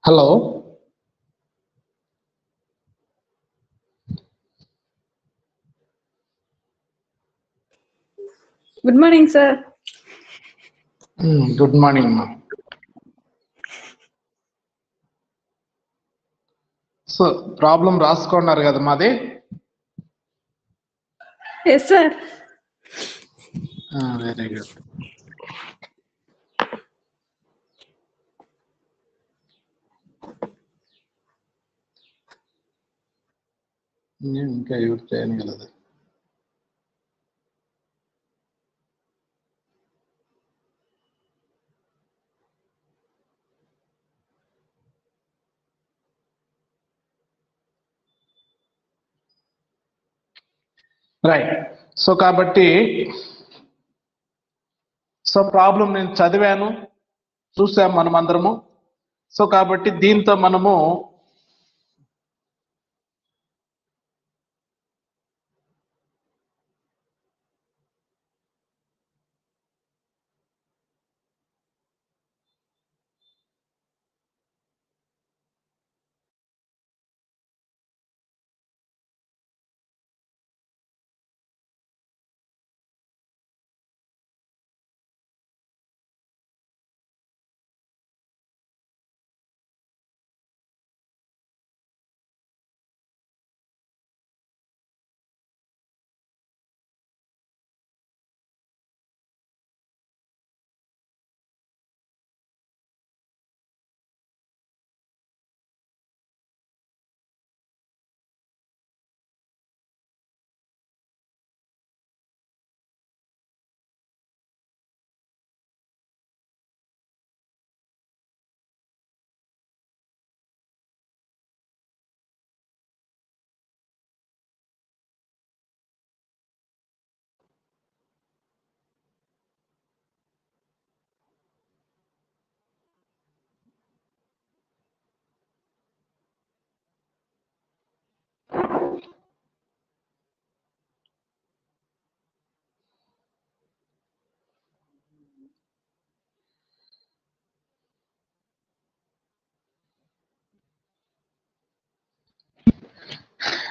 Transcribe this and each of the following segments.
Hello. Good morning, sir. Good morning, ma. So, problem రాసుకున్నారు కదా మాది. Yes, sir. Very good. ఇంకా use చేయగలదు. రైట్. సో కాబట్టి ప్రాబ్లం నేను చదివాను, చూసాం మనం అందరము. సో కాబట్టి దీంతో మనము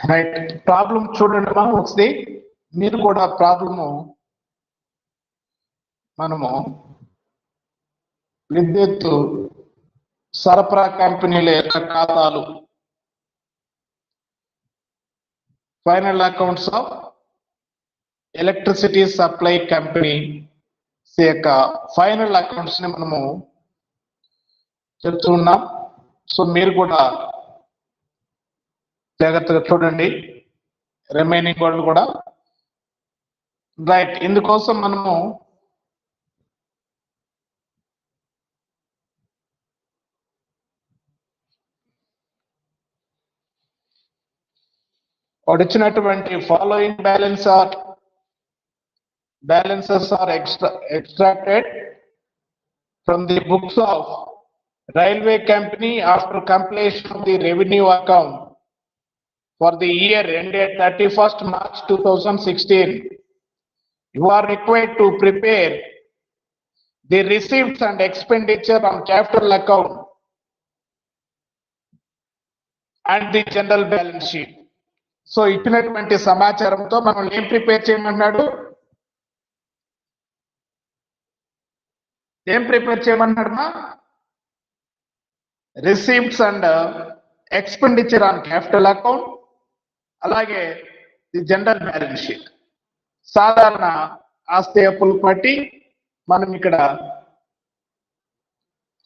రైట్ ప్రాబ్లం చూడండి మనం ఒకసారి. మీరు కూడా ప్రాబ్లము మనము విద్యుత్ సరఫరా కంపెనీల యొక్క ఖాతాలు, final accounts of electricity supply company యొక్క ఫైనల్ అకౌంట్స్ ని మనము చెప్తూ ఉన్నాం. సో మీరు కూడా జాగ్రత్తగా చూడండి, రిమైనింగ్ వాళ్ళు కూడా. రైట్. ఇందుకోసం మనము వచ్చినటువంటి following balances are extracted from the books of railway company after completion of the revenue account for the year ended 31st March 2016. You are required to prepare the receipts and expenditure on capital account and the general balance sheet. So ఇచ్చినటువంటి సమాచారంతో మనం ఏం prepare చేయమన్నాడు? మా receipts and expenditure on capital account, అలాగే the general balance sheet. సాధారణ ఆస్తి అప్పులు పట్టి మనం ఇక్కడ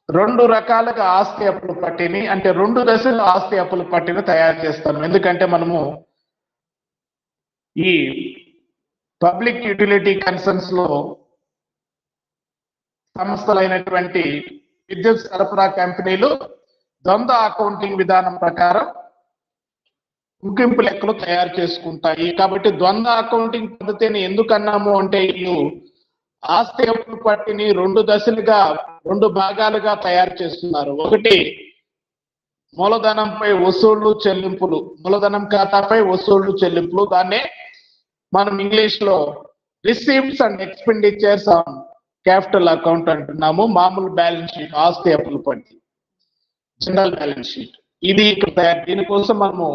రెండు రకాలుగా ఆస్తి అప్పులు పట్టిని, అంటే రెండు దశల ఆస్తి అప్పులు పట్టిని తయారు చేస్తాం. ఎందుకంటే మనము ఈ పబ్లిక్ యూటిలిటీ కన్సర్న్స్ లో సంస్థలైనటువంటి విద్యుత్ సరఫరా కంపెనీలు ద్వంద్వ అకౌంటింగ్ విధానం ప్రకారం ముగింపు లెక్కలు తయారు చేసుకుంటాయి. కాబట్టి ద్వంద్వ అకౌంటింగ్ పద్ధతిని ఎందుకు అన్నాము అంటే, వీళ్ళు ఆస్తి అప్పులు పట్టిని రెండు దశలుగా, రెండు భాగాలుగా తయారు చేస్తున్నారు. ఒకటి మూలధనంపై వసూళ్లు చెల్లింపులు, మూలధనం ఖాతాపై వసూళ్లు చెల్లింపులు, దాన్నే మనం ఇంగ్లీష్ లో receipts and expenditures on capital account అంటున్నాము. మామూలు బ్యాలెన్స్ షీట్, ఆస్తి అప్పుల పట్టి, జనరల్ బ్యాలెన్స్ షీట్ ఇది ఇక్కడ తయారు. దీనికోసం మనము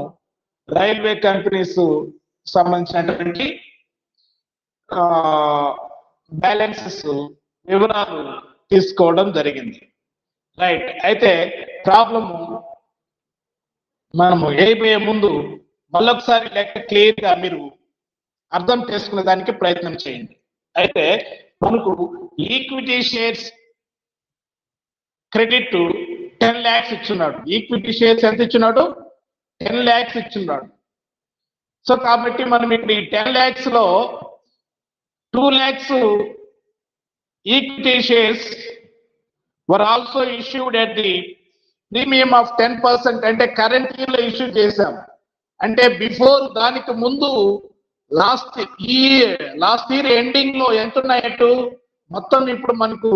రైల్వే కంపెనీస్ సంబంధించినటువంటి బ్యాలెన్సెస్ వివరాలు తీసుకోవడం జరిగింది. రైట్. అయితే ప్రాబ్లము మనము అయిపోయే ముందు మళ్ళొకసారి లెక్క క్లియర్ గా మీరు అర్థం చేసుకునే దానికి ప్రయత్నం చేయండి. అయితే మనకు ఈక్విటీ షేర్స్ క్రెడిట్ 10 lakhs ఇచ్చున్నాడు. ఈక్విటీ షేర్స్ ఎంత ఇచ్చున్నాడు? 10 lakhs ఇచ్చున్నాడు. సో కాబట్టి మనం ఇక్కడ ఈ 10 lakhs లో 2 lakhs equity shares were also issued at the premium of 10%. అంటే కరెంట్ ఇయర్ లో ఇష్యూ చేశాం. అంటే బిఫోర్ దానికి ముందు లాస్ట్ ఇయర్ ఎండింగ్ లో ఎంత ఉన్నాయట్టు మొత్తం ఇప్పుడు మనకు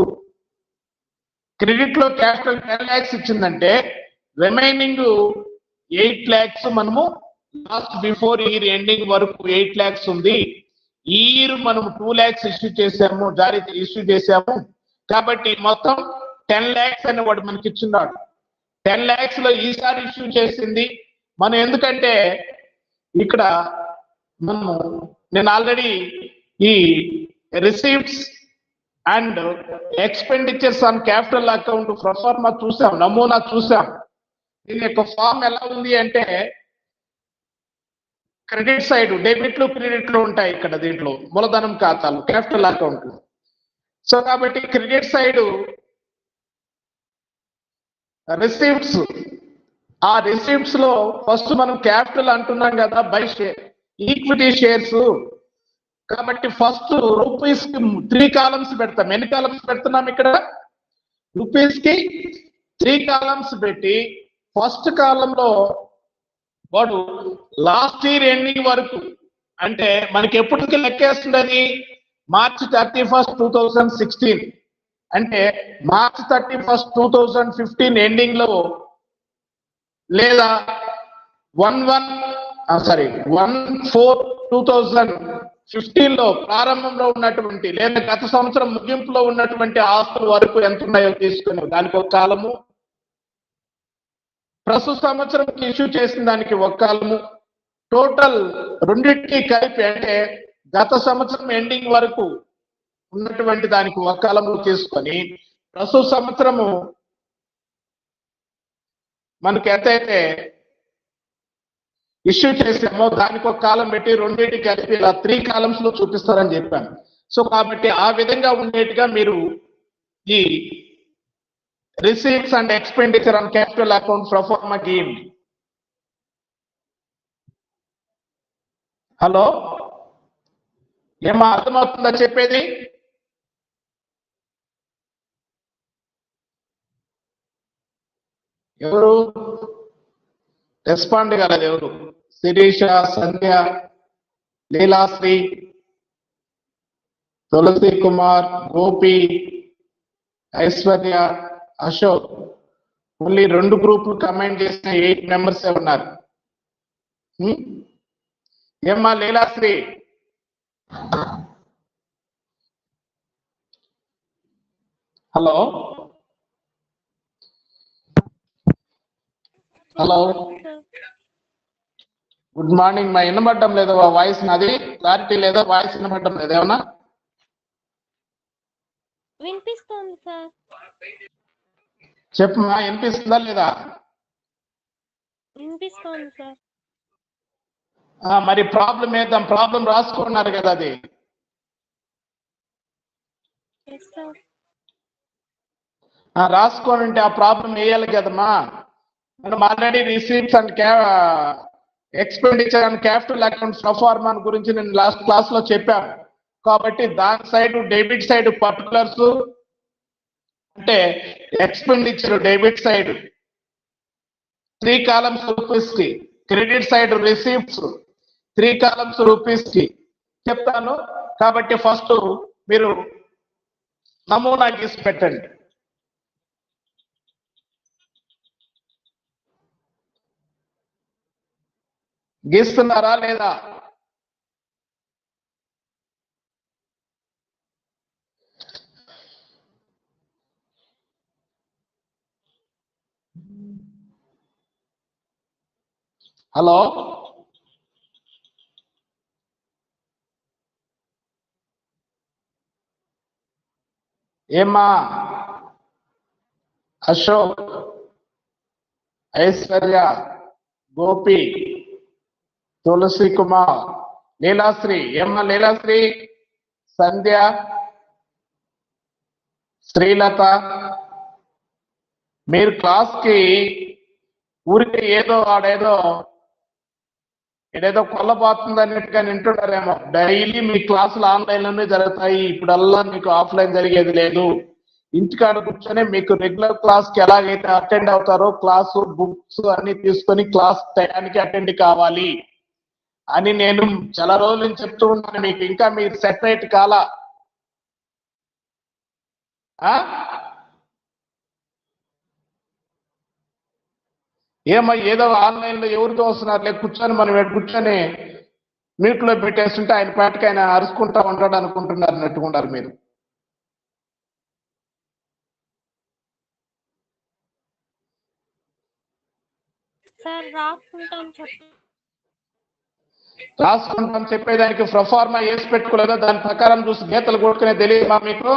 క్రెడిట్ లో క్యాపిటల్ 10 lakhs ఇచ్చిందంటే రిమైనింగ్ 8 lakhs మనము లాస్ట్ బిఫోర్ ఇయర్ ఎండింగ్ వరకు 8 lakhs ఉంది. ఈ ఇయర్ మనం 2 lakhs ఇష్యూ చేసాము కాబట్టి మొత్తం 10 lakhs అని వాడు మనకి ఇచ్చున్నాడు. 10 lakhs లో ఈసారి ఇష్యూ చేసింది మనం. ఎందుకంటే ఇక్కడ మనము నేను ఆల్రెడీ ఈ receives and expenditures on capital account proforma చూసాం, నమూనా చూసాం. దీని యొక్క ఫామ్ ఎలా ఉంది అంటే క్రెడిట్ సైడ్ డెబిట్లు క్రెడిట్లు ఉంటాయి ఇక్కడ దీంట్లో మూలధనం ఖాతాలు క్యాపిటల్ అకౌంట్. సో కాబట్టి క్రెడిట్ సైడ్ రిసీప్ట్స్, ఆ రిసీప్ట్స్ లో ఫస్ట్ మనం క్యాపిటల్ అంటున్నాం కదా, బై షేర్ ఈక్విటీ షేర్స్. కాబట్టి ఫస్ట్ రూపీస్ కి 3 columns పెడతాం. ఎన్ని కాలమ్స్ పెడుతున్నాం ఇక్కడ? రూపీస్ కి 3 columns పెట్టి ఫస్ట్ కాలంలో వాడు లాస్ట్ ఇయర్ ఎండింగ్ వరకు అంటే మనకి ఎప్పటికి లెక్కేస్తుంది? మార్చ్ 31st, 2016 అంటే మార్చ్ 31st, 2015 ఎండింగ్ లో లేదా 1/4/2015 లో ప్రారంభంలో ఉన్నటువంటి లేదా గత సంవత్సరం ముగింపులో ఉన్నటువంటి ఆస్తుల వరకు ఎంత ఉన్నాయో తీసుకుని దానికి ఒక కాలము, ప్రస్తుత సంవత్సరం ఇష్యూ చేసిన దానికి ఒక కాలము, టోటల్ రెండింటికి కలిపి అంటే గత సంవత్సరం ఎండింగ్ వరకు ఉన్నటువంటి దానికి ఒక కాలము తీసుకొని ప్రస్తుత సంవత్సరము మనకి ఎంతైతే ఇష్యూ చేసామో దానికి ఒక కాలం పెట్టి రెండింటికి కలిపి ఇలా 3 columns లో చూపిస్తారని చెప్పాను. సో కాబట్టి ఆ విధంగా ఉండేట్టుగా మీరు ఈ receipts and expenditure on capital account proforma గీయండి. హలో, ఏమో అర్థమవుతుందా చెప్పేది? ఎవరు రెస్పాండ్ కాలేదు? ఎవరు? శిరీష, సంధ్య, లీలాశ్రీ, తులసి కుమార్, గోపి, ఐశ్వర్య, అశోక్. ఓన్లీ 2 గ్రూపులు కమెంట్ చేసిన 8 members ఉన్నారు. ఏమ్మా Leelasri? Hello hello, good morning. మా వినబడటం లేదా వాయిస్? నాది క్లారిటీ లేదా? వాయిస్ వినబడటం లేదా? ఏమన్నా వినిపిస్తుంది సార్. చెప్పమ్మా, వినిపిస్తుందా లేదా? వినిపిస్తుంది సార్. మరి ప్రాబ్లం ఏద్దాం. ప్రాబ్లం రాసుకున్నారు కదా అది? రాసుకొని ఉంటే ఆ ప్రాబ్లం వేయాలి కదమ్మా. మనం already receipts and expenditure and capital accounts proforma గురించి నేను లాస్ట్ క్లాస్ లో చెప్పాను. కాబట్టి దాని సైడ్ డెబిట్ సైడ్ పర్టికులర్స్ అంటే expenditure debit side 3 columns rupees కి, credit side receipts 3 columns rupees కి చెప్తాను. కాబట్టి ఫస్ట్ మీరు నమూనా గీసి పెట్టండి. గీస్తున్నారా లేదా? హలో, ఏమ్మా అశోక్, ఐశ్వర్య, గోపి, తులసి కుమార్, లీలాశ్రీ, ఏమ్మా లీలాశ్రీ, సంధ్య, శ్రీలత, మీరు క్లాస్ కి ఊరికి ఏదో ఏదేదో కొల్లబోతుంది అన్నట్టుగా వింటున్నారేమో. డైలీ మీ క్లాసులు ఆన్లైన్ లోనే జరుగుతాయి, ఇప్పుడల్లా మీకు ఆఫ్లైన్ జరిగేది లేదు. ఇంటికాడ కూర్చొని మీకు రెగ్యులర్ క్లాస్ కి ఎలాగైతే అటెండ్ అవుతారో క్లాసు బుక్స్ అన్ని తీసుకొని క్లాస్ టైంకి అటెండ్ కావాలి అని నేను చాలా రోజుల నుంచి చెప్తూ ఉన్నాను మీకు. ఇంకా మీరు సెపరేట్ కాలా? ఏమో ఏదో ఆన్లైన్ లో ఎవరితో వస్తున్నారు లేక కూర్చొని మనం కూర్చొని మ్యూట్ లో పెట్టేస్తుంటే ఆయన పాటికి ఆయన అరుచుకుంటా ఉంటాడు అనుకుంటున్నారు అన్నట్టుకున్నారు మీరు. సార్ రాసుకుంటాం చెప్పేదానికి ప్రొఫార్మా వేసి పెట్టుకోలేదా? దాని ప్రకారం చూసి గీతలు కొట్టుకునే తెలియమా మీకు?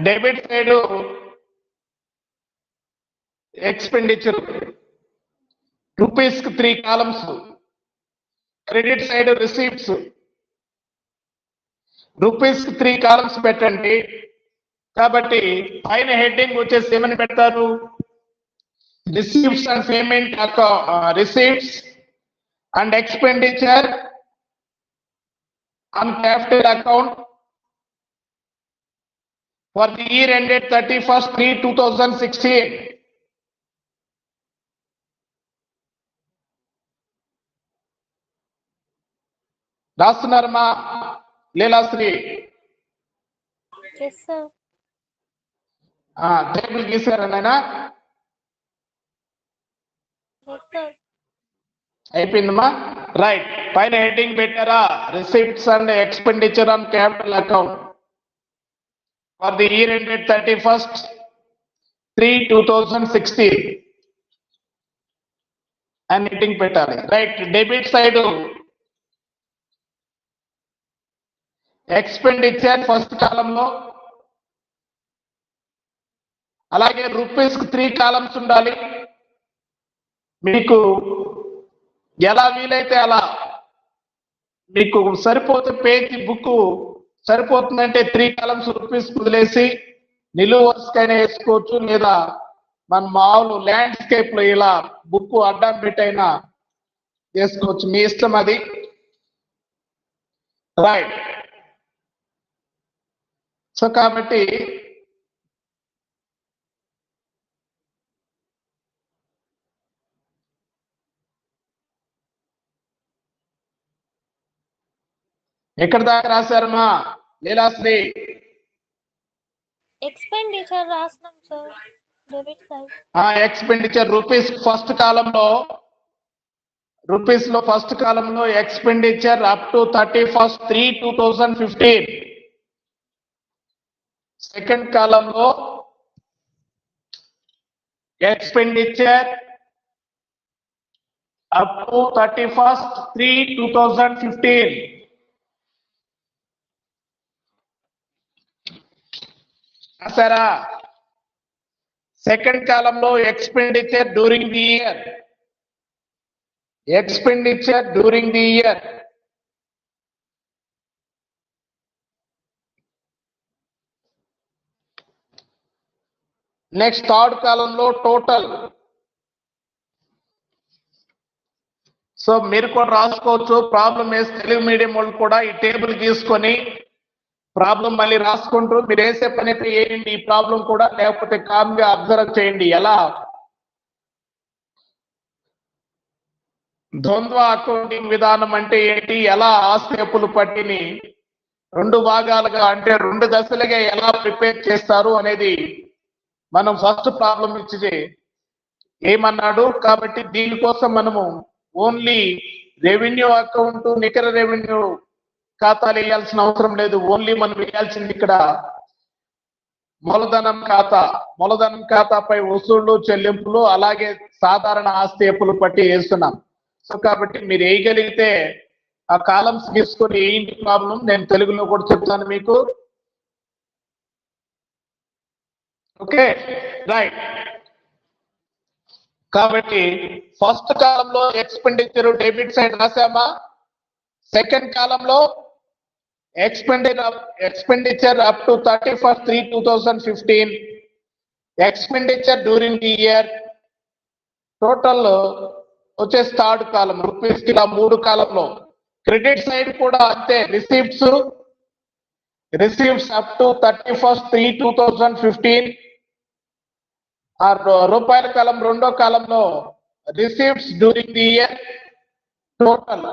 డెబిట్ సైడ్ ఎక్స్పెండిచర్ రూపీస్ కి 3 columns, credit side receipts rupees కి 3 కాలమ్స్ పెట్టండి. కాబట్టి పైన హెడ్డింగ్ వచ్చేసి ఏమని పెడతారు? Receipts and payment receipts and expenditure on capital account for the year ended 31st/3/2016. రాస్తున్నారమ్మా లీలాశ్రీ? టేబుల్ గీసారనైనా అయిపోయిందమ్మా. రైట్, పైన హెడ్డింగ్ పెట్టారా? Receipts and expenditure on capital account for the year ended 31st/3/2016 అని హెడ్డింగ్ పెట్టాలి. Right, debit side expenditure first కాలంలో, అలాగే rupees కి 3 కాలమ్స్ ఉండాలి. మీకు ఎలా వీలైతే అలా, మీకు సరిపోతే పేజీ బుక్ సరిపోతుందంటే 3 కాలమ్స్ రూపీస్ వదిలేసి నిలువు వరుసకైనా వేసుకోవచ్చు, లేదా మన మామూలు ల్యాండ్స్కేప్ లో ఇలా బుక్ అడ్డం పెట్టైనా వేసుకోవచ్చు, మీ ఇష్టం అది. రైట్, సో కాబట్టి ఎక్కడ దాకా రాశారమ్మా లీలాశ్రీ? ఎక్స్పెండిచర్ రాస్తున్నాం sir, debit side. Expenditure rupees first కాలంలో, రూపీస్ లో ఫస్ట్ కాలంలో expenditure up to 31st/3/2015. Second కాలంలో ఎక్స్పెండిచర్ అప్ టు 31st/3/2015. రాశారా? సెకండ్ కాలంలో expenditure during the year, expenditure during the year. Next third కాలంలో టోటల్. సో మీరు కూడా రాసుకోవచ్చు. ప్రాబ్లం వేసి తెలుగు మీడియం వాళ్ళు కూడా ఈ టేబుల్ గీసుకొని ప్రాబ్లం మళ్ళీ రాసుకుంటూ మీరు వేసే పని అయితే వేయండి. ఈ ప్రాబ్లం కూడా, లేకపోతే కామ్గా అబ్జర్వ్ చేయండి. ఎలా ద్వంద్వ అకౌంటింగ్ విధానం అంటే ఏంటి, ఎలా ఆస్తి అప్పులు పట్టిని 2 భాగాలుగా అంటే 2 దశలుగా ఎలా ప్రిపేర్ చేస్తారు అనేది మనం ఫస్ట్ ప్రాబ్లం ఇచ్చి ఏమన్నాడు. కాబట్టి దీనికోసం మనము ఓన్లీ రెవెన్యూ అకౌంట్, నికర రెవెన్యూ ఖాతాలు వేయాల్సిన అవసరం లేదు. ఓన్లీ మనం వేయాల్సింది ఇక్కడ మూలధనం ఖాతాపై వసూళ్లు చెల్లింపులు అలాగే సాధారణ ఆస్తి అప్పులు పట్టి వేస్తున్నాం. సో కాబట్టి మీరు వేయగలిగితే ఆ కాలమ్స్ తీసుకొని ఏంటి ప్రాబ్లం నేను తెలుగులో కూడా చెప్తాను మీకు. Okay right. కాబట్టి ఫస్ట్ కాలంలో ఎక్స్పెండిచర్ డెబిట్ సైడ్ రాసామా, సెకండ్ కాలంలో expenditure up to 31st 3/2015, expenditure during the year, total వచ్చేసి థర్డ్ కాలం రూపీస్ కి ఇలా 3 కాలంలో. క్రెడిట్ సైడ్ కూడా అంతే, రిసీవ్స్ అప్ టు 31st 3/2015, ఆ రూపాయల కాలం రెండో కాలంలో receives during the year total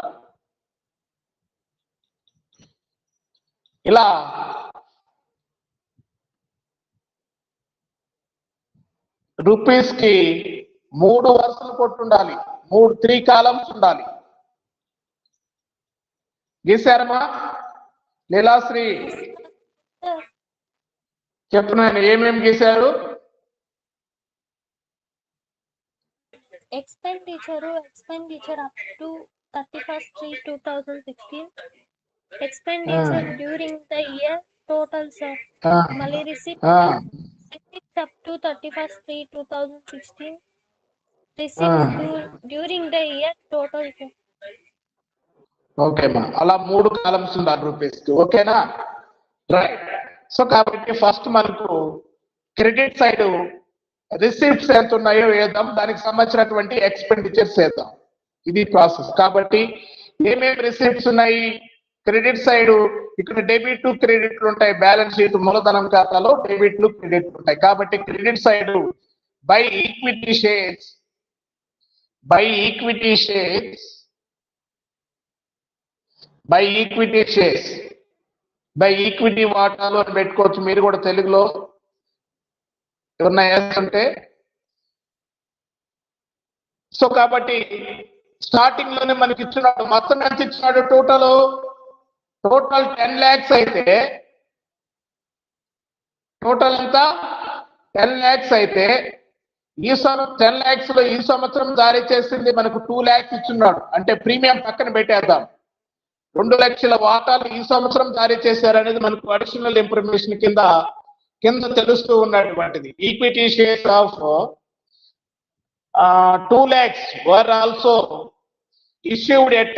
ఇలా రూపీస్ కి 3 వరుసలు కొట్టుండాలి, 3 కాలమ్స్ ఉండాలి. గీసారమ్మా లీలాశ్రీ? చెప్తున్నాను ఏమేమి గీశారు. expenditure up to 31st 3/2016, expenditure during the year total, sir. Mali receipts up to 31st 3/2016, receipts during the year total, sir. Okay మా, అలా 3 కాలమ్స్ ఉండాలి రూపీస్ కి. ఓకేనా రైట్. సో కాబట్టి ఫస్ట్ మనకు క్రెడిట్ సైడ్ రిసీప్ట్స్ ఎంత ఉన్నాయో వేద్దాం, దానికి సంబంధించినటువంటి ఎక్స్పెండిచర్స్ వేద్దాం. ఇది ప్రాసెస్. కాబట్టి ఏమేమి రిసీప్ట్స్ ఉన్నాయి క్రెడిట్ సైడ్, ఇక్కడ డెబిట్ క్రెడిట్లు ఉంటాయి. బ్యాలెన్స్ షీట్ మూలధనం ఖాతాలో డెబిట్లు క్రెడిట్లు ఉంటాయి. కాబట్టి క్రెడిట్ సైడ్ బై ఈక్విటీ వాటాలు అని పెట్టుకోవచ్చు మీరు కూడా తెలుగులో ఏమన్నా వేస్తుంటే. సో కాబట్టి స్టార్టింగ్ లోనే మనకి ఇచ్చినాడు, మొత్తం ఎంత ఇచ్చినాడు, టోటల్ 10 lakhs అయితే, టోటల్ ఎంత 10 lakhs అయితే ఈ 10 lakhs లో ఈ సంవత్సరం జారీ చేసింది మనకు 2 lakhs ఇచ్చున్నాడు. అంటే ప్రీమియం పక్కన పెట్టేద్దాం. 2 లక్షల వాటాలు ఈ సంవత్సరం జారీ చేశారనేది మనకు అడిషనల్ ఇన్ఫర్మేషన్ కింద తెలుస్తూ ఉన్నటువంటిది. Equity shares of 2 lakhs were also issued at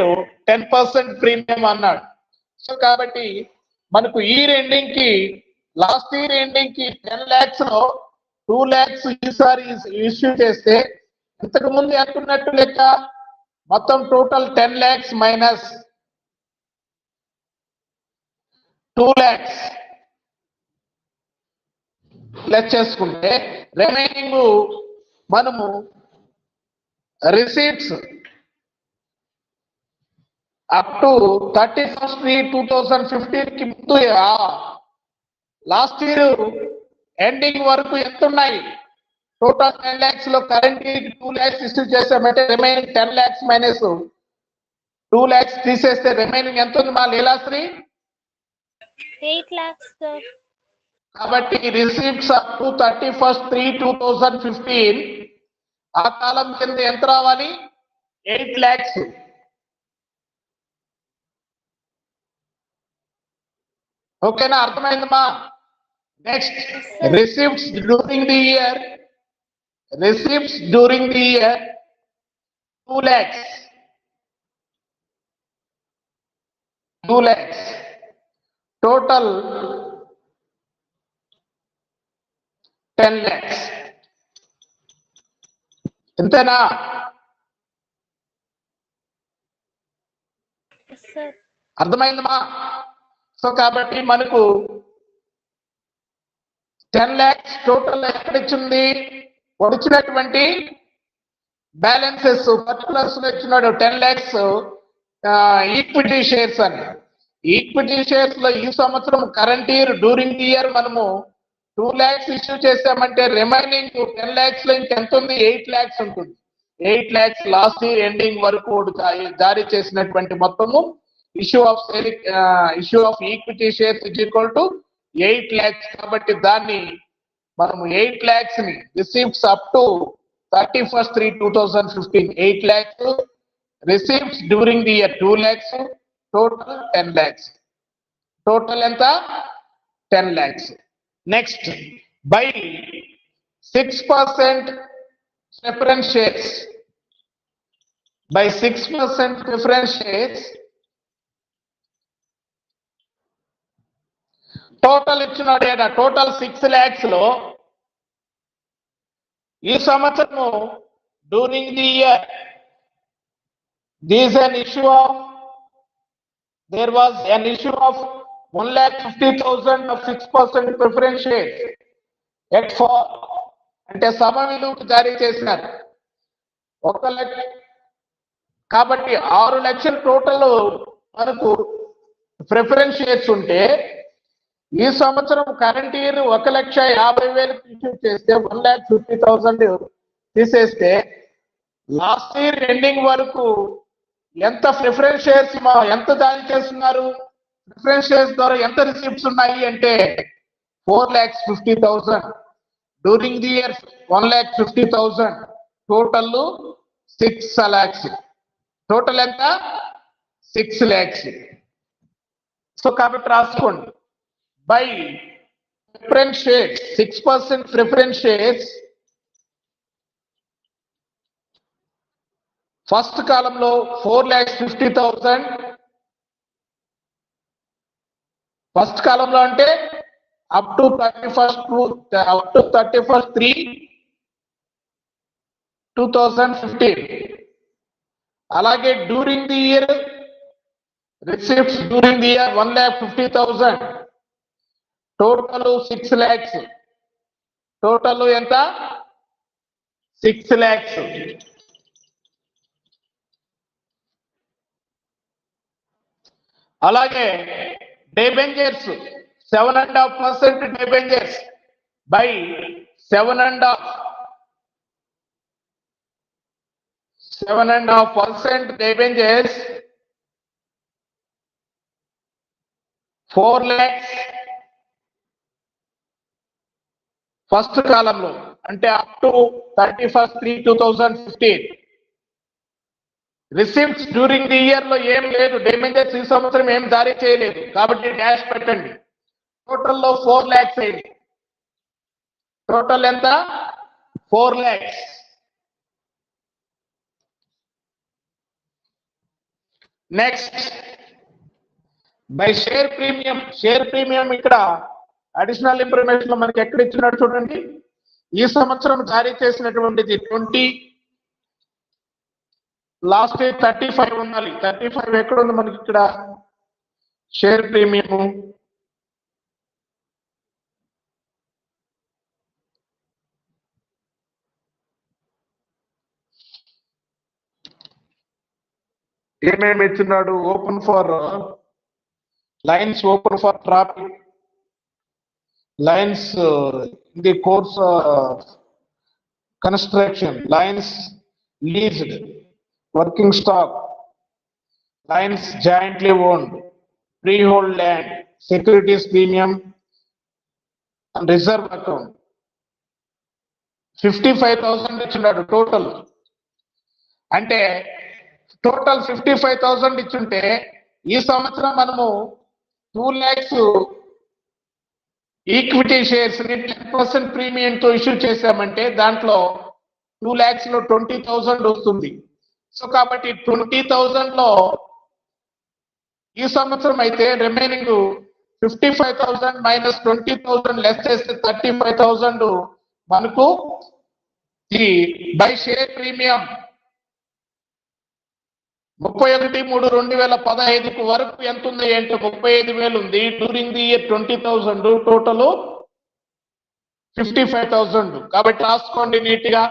10% premium అన్నాడు. సో కాబట్టి మనకు ఇయర్ ఎండింగ్ కి, లాస్ట్ ఇయర్ ఎండింగ్ కి 10 lakhs లో 2 lakhs ఈసారి ఇష్యూ చేస్తే ఇంతకు ముందు అనుకున్నట్టు లెక్క మొత్తం total 10 lakhs minus 2 lakhs less చేసుకుంటే రిమైనింగ్ మనము రిసీట్స్ అప్ టు 31st 3/2015 కి ముందు లాస్ట్ ఇయర్ ఎండింగ్ వరకు ఎంత ఉన్నాయి, టోటల్ 10 lakhs లో కరెంట్ ఇయర్ 2 lakhs ఇష్యూ చేసామంటే రిమైనింగ్ 10 lakhs మైనస్ 2 lakhs తీసేస్తే రిమైనింగ్ ఎంత ఉంది మా లీలాశ్రీ? 8 lakhs, sir. కాబట్టి రిసీప్ట్స్ అప్ టు 31st 3/2015 ఆ కాలం కింద ఎంత రావాలి? 8 lakhs. ఓకేనా, అర్థమైందమ్మా? Next receipts during the year 2 lakhs. 2 lakhs total 10 lakhs. ఎంతనా? అర్థమైందమ్మా? సో కాబట్టి మనకు 10 lakhs టోటల్ ఎక్కడిచ్చింది, వచ్చినటువంటి బ్యాలెన్సెస్ పర్టికులర్స్ ఇచ్చినాడు 10 lakhs ఈక్విటీ షేర్స్ అని. ఈక్విటీ షేర్స్ లో ఈ సంవత్సరం current year during the year మనము 2 lakhs ఇష్యూ చేసామంటే రిమైనింగ్ 10 lakhs లో ఇంకెంత ఉంది? 8 lakhs ఉంటుంది. 8 lakhs లాస్ట్ ఇయర్ ఎండింగ్ వరకు జారీ చేసినటువంటి మొత్తము issue of equity shares is equal to 8 lakhs కాబట్టి దాన్ని మనం 8 lakhs ని receipts up to 31/3/2015 8 lakhs, receipts during the year 2 lakhs, total 10 lakhs. Total enta 10 lakhs. Next, by 6% preference shares. By 6% preference shares, total ఇచ్చినాడు ఏడా total 6 lakhs లో ఈ సంవత్సరము during the year there was an issue of 1,50,000 of 6% preference shares at 4 అంటే సమవిలువకు జారీ చేసినారు 1 లక్ష కాబట్టి 6 లక్షల టోటల్ మనకు ప్రిఫరెన్స్ షేర్స్ ఉంటే ఈ సంవత్సరం కరెంట్ ఇయర్ 1,50,000 ఇష్యూ చేస్తే 1,50,000 తీసేస్తే లాస్ట్ ఇయర్ ఎండింగ్ వరకు ఎంత ప్రిఫరెన్స్ షేర్స్ ఎంత జారీ చేస్తున్నారు ప్రిఫరెన్స్ షేర్స్ ద్వారా ఎంత రిసిప్ట్స్ ఉన్నాయి అంటే 4,50,000 during the year 1,50,000 total 6 lakhs total ఎంత 6 lakhs సో కాబట్టి రాసుకోండి by preference shares 6% preference shares first కాలంలో 4,50,000 ఫస్ట్ కాలంలో అంటే అప్ టు 31/3/2015 అలాగే during the year receipts during the year 1,50,000 total 6 lakhs total ఎంత 6 lakhs అలాగే debentures 7.5% debentures by 7.5% debentures 4 lakhs first కాలంలో అంటే up to 31/3/2015 receipts during the year లో ఏం లేదు డెబెంచర్స్ ఈ సంవత్సరం ఏం జారీ చేయలేదు కాబట్టి డాష్ పెట్టండి టోటల్ లో 4 lakhs అయింది టోటల్ ఎంత 4 lakhs next by share premium ఇక్కడ అడిషనల్ ఇన్ఫర్మేషన్ లో మనకి ఎక్కడ ఇచ్చినట్టు చూడండి ఈ సంవత్సరం జారీ చేసినటువంటిది 20 లాస్ట్ ఇయర్ 35 ఉండాలి 35 ఎక్కడ ఉంది మనకి ఇక్కడ షేర్ ప్రీమియం ఏమేమి ఇచ్చినాడు open for lines open for traffic lines in the course of construction, lines leased, working stock, lines jointly owned, freehold land, securities premium and reserve account. 55,000 ఇచ్చున్నాడు total అంటే total 55,000 ఇచ్చుంటే ఈ సంవత్సరం మనము 2 lakhs ఈక్విటీ షేర్స్ ని 10% ప్రీమియంతో issue చేశామంటే దాంట్లో 2 lakhs లో 20,000 వస్తుంది సో కాబట్టి 20,000 లో ఈ సంవత్సరం అయితే రిమైనింగ్ 55,000 మైనస్ 20,000 లెస్ చేస్తే 35,000 మనకు ఈ బై షేర్ ప్రీమియం 31/3/2015 వరకు ఎంత ఉంది అంటే 35,000 ఉంది డ్యూరింగ్ ది ఇయర్ 20,000 టోటల్ 55,000 కాబట్టి రాసుకోండి నీట్ గా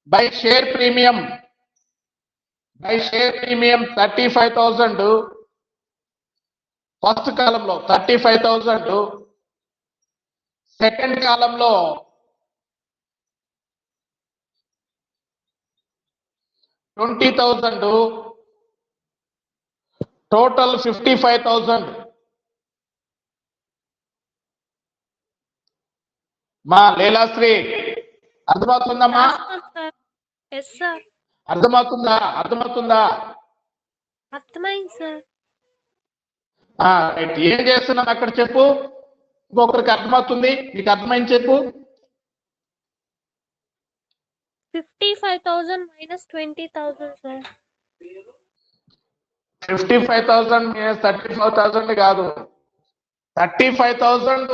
బై షేర్ ప్రీమియం 35,000 ఫస్ట్ కాలంలో 35,000 సెకండ్ కాలంలో 20,000 టోటల్ 55,000 మా లీలాశ్రీ అర్థమవుతుందమ్మా? అర్థమవుతుందా? అర్థమవుతుందా? అర్థమైంది సార్. ఏం చేస్తున్నాం అక్కడ చెప్పు, ఇంకొకరికి అర్థమవుతుంది, నీకు అర్థమైంది చెప్పు. 55,000 minus 20,000 సార్. 55,000 minus 35,000 కాదు, 35,000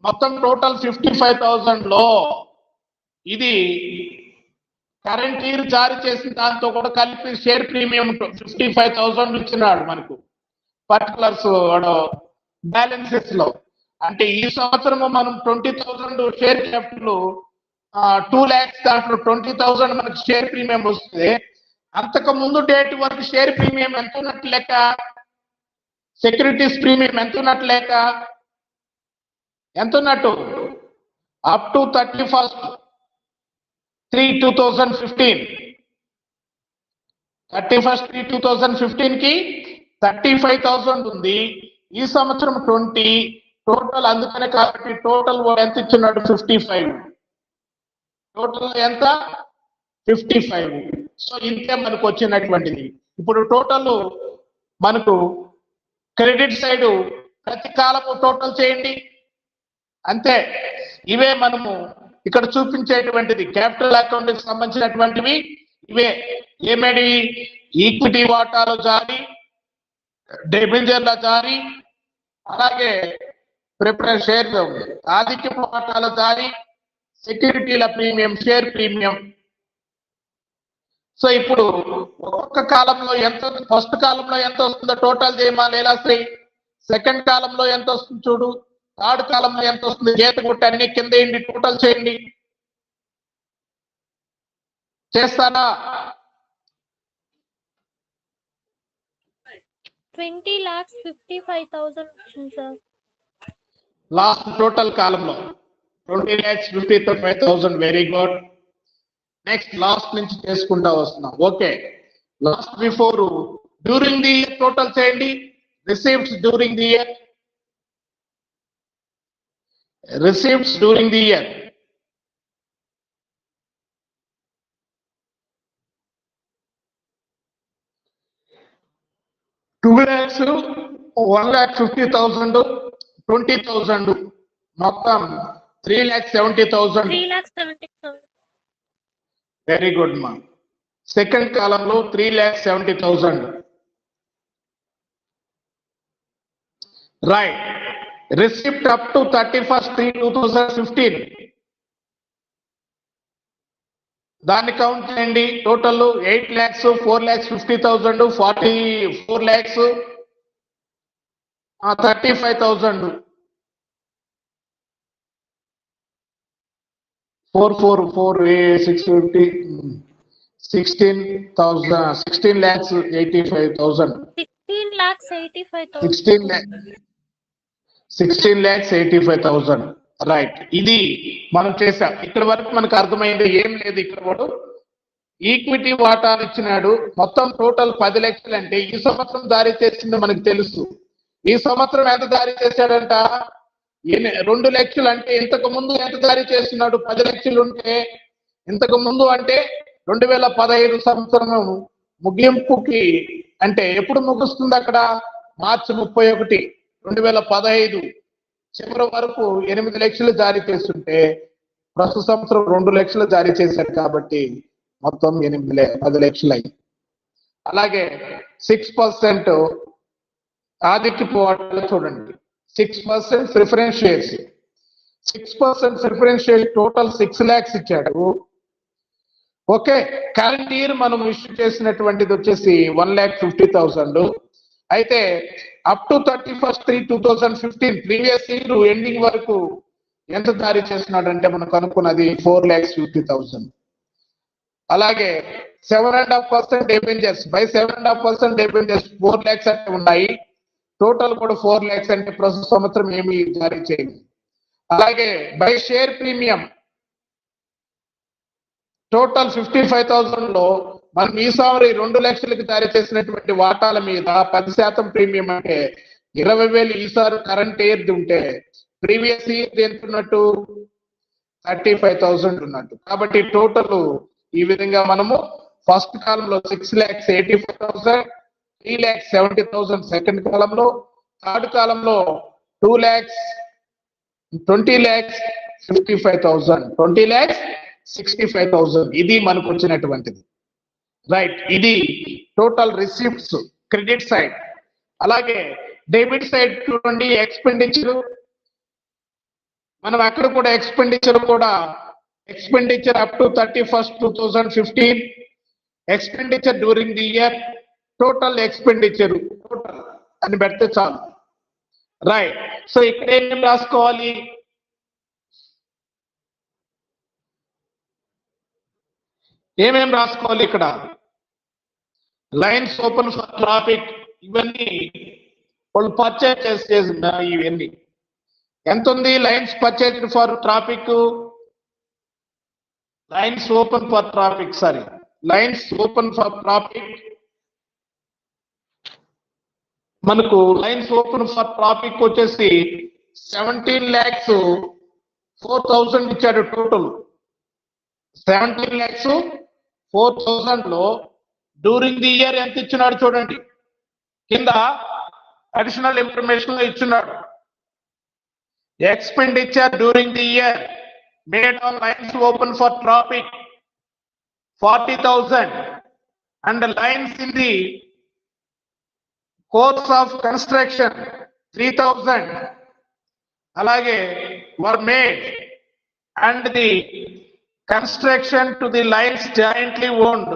మొత్తం టోటల్ 55,000 లో ఇది కరెంట్ ఇయర్ జారీ చేసిన దాంతో కూడా కలిపి షేర్ ప్రీమియం 55,000 ఇచ్చినాడు మనకు పర్టికులర్స్ బ్యాలెన్సెస్ లో. అంటే ఈ సంవత్సరము మనం 20,000 షేర్ క్యాపిటల్ 2 lakhs దాంట్లో 20,000 మనకు షేర్ ప్రీమియం వస్తే అంతకు ముందు డేట్ వరకు షేర్ ప్రీమియం ఎంత ఉన్నట్టు లెక్క, సెక్యూరిటీస్ ప్రీమియం ఎంత ఉన్నట్టు లెక్క, ఎంత ఉన్నట్టు అప్ టు 31/3/2015 31/3/2015 కి 35,000 ఉంది. ఈ సంవత్సరం 20 టోటల్, అందుకనే కాబట్టి టోటల్ ఎంత ఇచ్చినాడు 55, టోటల్ ఎంత 55. సో ఇంతే మనకు వచ్చినటువంటిది. ఇప్పుడు టోటల్ మనకు క్రెడిట్ సైడ్ ప్రతి కాలము టోటల్ చేయండి అంతే. ఇవే మనము ఇక్కడ చూపించేటువంటిది క్యాపిటల్ అకౌంట్ కి సంబంధించినటువంటివి ఇవే. ఏమేమి? ఈక్విటీ వాటాలు జారీ, డిబెంచర్ల జారీ, అలాగే ప్రిఫరెన్స్ షేర్ ఆధిక్యపు వాటాల జారీ, సెక్యూరిటీల ప్రీమియం, షేర్ ప్రీమియం. సో ఇప్పుడు ఒక్కొక్క కాలంలో ఎంత, ఫస్ట్ కాలంలో ఎంత వస్తుందో టోటల్ చేయమా లీలాశ్రీ, సెకండ్ కాలంలో ఎంత వస్తుంది చూడు, థర్డ్ కాలంలో ఎంత వస్తుంది, గీత కొట్టి అన్ని కింద వేయండి, టోటల్ చేయండి. చేస్తానా? 20,55,000 వచ్చింది సార్ లాస్ట్ టోటల్ కాలంలో. 20,55,000. Very good. నెక్స్ట్ లాస్ట్ నుంచి చేసుకుంటా వస్తున్నాం. Okay, last before during the year total చేయండి. Receipts during the year, receipts during the year. $2 lakhs, 1,50,000, 20,000 మొత్తం 3,70,000. 3,70,000. వెరీ గుడ్ మా. సెకండ్ కాలంలో 3,70,000. రైట్. రిసిప్ట్ అప్ టు 31/3/2015 దాన్ని కౌంట్ చేయండి. Total 8 lakhs, 4,50,000, 44 lakhs, 35,000. 650, 16,000, 16,85,000. 16,85,000. రైట్. ఇది మనం చేసాం. ఇక్కడ వరకు మనకు అర్థమైంది ఏం లేదు. ఇక్కడ కూడా ఈక్విటీ వాటాలు ఇచ్చినాడు. మొత్తం టోటల్ 10 లక్షలు. అంటే ఈ సంవత్సరం జారీ చేసింది మనకు తెలుసు. ఈ సంవత్సరం ఎంత జారీ చేశాడంట? 2 లక్షలు. అంటే ఇంతకు ముందు ఎంత జారీ చేస్తున్నాడు? 10 లక్షలు ఉంటే ఇంతకు ముందు అంటే 2015 సంవత్సరం ముగింపుకి, అంటే ఎప్పుడు ముగుస్తుంది అక్కడ? మార్చి 31, 2015 చివరి వరకు 8 లక్షలు జారీ చేస్తుంటే ప్రస్తుత సంవత్సరం 2 లక్షలు జారీ చేశాడు. కాబట్టి మొత్తం 10 లక్షలు అయింది. అలాగే 6% ఆధిక్యపు వాటాలు చూడండి, 6% preference shares, 6% preference share total 6 lakhs ఇచ్చాడు. ఓకే, కరెంట్ ఇయర్ మనం ఇష్యూ చేసినటువంటిది వచ్చేసి 1,50,000. అయితే up to 31/3/2015 previous year ending వరకు ఎంత జారీ చేస్తున్నాడంటే మనకు అనుకున్నది 4,50,000. అలాగే 7.5% డిబెంచర్స్, బై 7.5% డిబెంచర్స్ 4 lakhs అంటే ఉన్నాయి. టోటల్ కూడా 4 lakhs అంటే ప్రస్తుత సంవత్సరం ఏమి జారీ చేయండి. అలాగే బై షేర్ ప్రీమియం టోటల్ 55,000 లో మనం ఈ సంవత్సరం 2 లక్షలకు జారీ చేసినటువంటి వాటాల మీద 10% ప్రీమియం అంటే 20,000 ఈసారి కరెంట్ ఇయర్ ఉంటే ప్రీవియస్ ఇయర్ ఎంత ఉన్నట్టు 35,000 ఉన్నట్టు. కాబట్టి టోటల్ ఈ విధంగా మనము ఫస్ట్ కాలంలో 6,85,000, 3,70,000 సెకండ్ కాలంలో, థర్డ్ కాలంలో 20,65,000, 20,65,000 ఇది మనకు వచ్చినటువంటిది. రైట్, ఇది టోటల్ రిసీప్ట్స్ క్రెడిట్ సైడ్. అలాగే డెబిట్ సైడ్ చూడండి, ఎక్స్పెండిచర్. మనం అక్కడ కూడా expenditure up to 31st 2015, expenditure during the year, total expenditure total అని పెడితే చాలు. రైట్, సో ఇక్కడ ఏం రాసుకోవాలి? ఏమేం రాసుకోవాలి ఇక్కడ? లైన్స్ ఓపెన్ ఫర్ ట్రాఫిక్, ఇవన్నీ వాళ్ళు పర్చేజ్ చేసేది. ఇవన్నీ ఎంత ఉంది? Lines purchased for traffic, lines open for traffic, sorry, lines open for traffic. మనకు లైన్స్ ఓపెన్ ఫర్ ట్రాఫిక్ వచ్చేసి 17,04,000 ఇచ్చాడు టోటల్. 17,04,000 లో డ్యూరింగ్ ది ఇయర్ ఎంత ఇచ్చినాడు చూడండి, కింద అడిషనల్ ఇన్ఫర్మేషన్ లో ఇచ్చినాడు. Expenditure during the year made on lines open for traffic 40,000 and the lines in the course of construction 3,000 alage were made and the construction to the lines jointly owned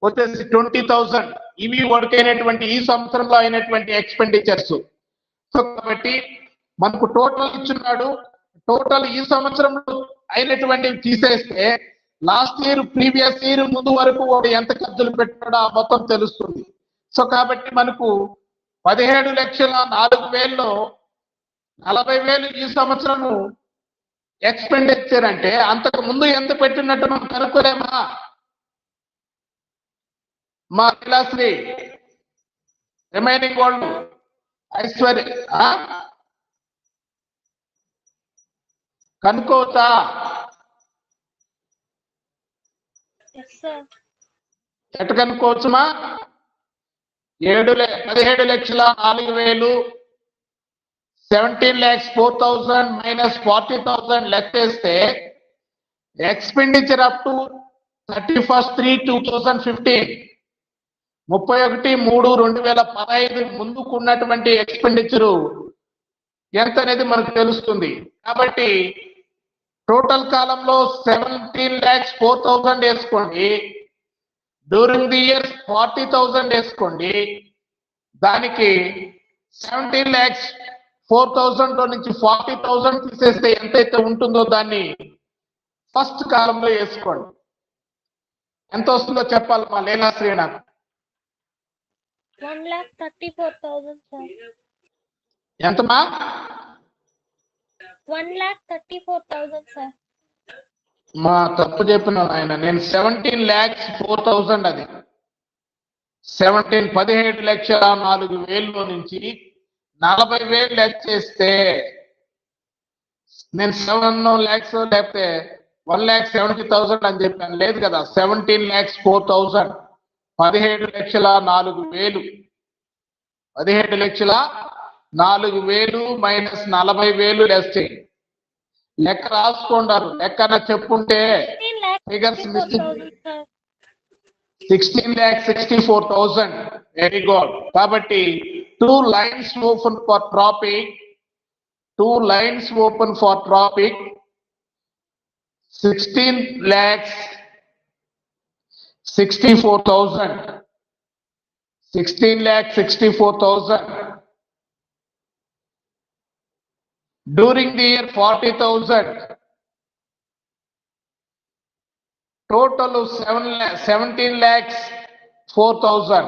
వచ్చేసి 20,000. ఇవి work అయినటువంటి ఈ సంవత్సరంలో అయినటువంటి expenditures. So కాబట్టి మనకు total ఇచ్చున్నాడు. Total ఈ సంవత్సరంలో అయినటువంటివి తీసేస్తే లాస్ట్ ఇయర్, ప్రీవియస్ ఇయర్ ముందు వరకు వాడు ఎంత ఖర్చులు పెట్టాడో ఆ మొత్తం తెలుస్తుంది. సో కాబట్టి మనకు 17,04,000లో 40,000 ఈ సంవత్సరం ఎక్స్పెండిచర్ అంటే అంతకు ముందు ఎంత పెట్టినట్టు మనం కనుక్కోలేమా? మా లీలాశ్రీ రిమైనింగ్ వాళ్ళు ఐశ్వర్య కనుక్కోవచ్చా? ఎట్ట కనుక్కోవచ్చుమా? 17,04,000 17,04,000 మైనస్ 40,000 లెక్కేస్తే ఎక్స్పెండిచర్ అప్ టు 31st 3/2015 31/3/2015 ముందుకు ఉన్నటువంటి ఎక్స్పెండిచరు ఎంత అనేది మనకు తెలుస్తుంది. కాబట్టి టోటల్ కాలంలో 17,04,000 వేసుకోండి, డ్యూరింగ్ ది ఇయర్ 40,000 వేసుకోండి. దానికి 17,04,000 లో నుంచి 40,000 తీసేస్తే ఎంతైతే ఉంటుందో దాన్ని ఫస్ట్ కాలంలో వేసుకోండి. ఎంత వస్తుందో చెప్పాలి మా లీలాశ్రీ నాకు. 1,34,000 సార్. ఎంతమా? 1,34,000 సార్. మా తప్పు చెప్పిన ఆయన, నేను 17,04,000 అది 17,04,000 నుంచి 40,000 లెక్క చేస్తే నేను 7 lakhs లేకపోతే 1,70,000 అని చెప్పాను, లేదు కదా. 17,04,000 17,04,000 17,04,000 మైనస్ 40,000 లెస్ చేయి. లెక్క రాసుకుంటారు. లెక్కన చెప్పుంటే ఫిగర్స్ 16,64,000. Very good. కాబట్టి 2 lines open for traffic, 2 lines open for traffic, 16,64,000. 16,64,000. During the year 40,000. Total of 17,04,000.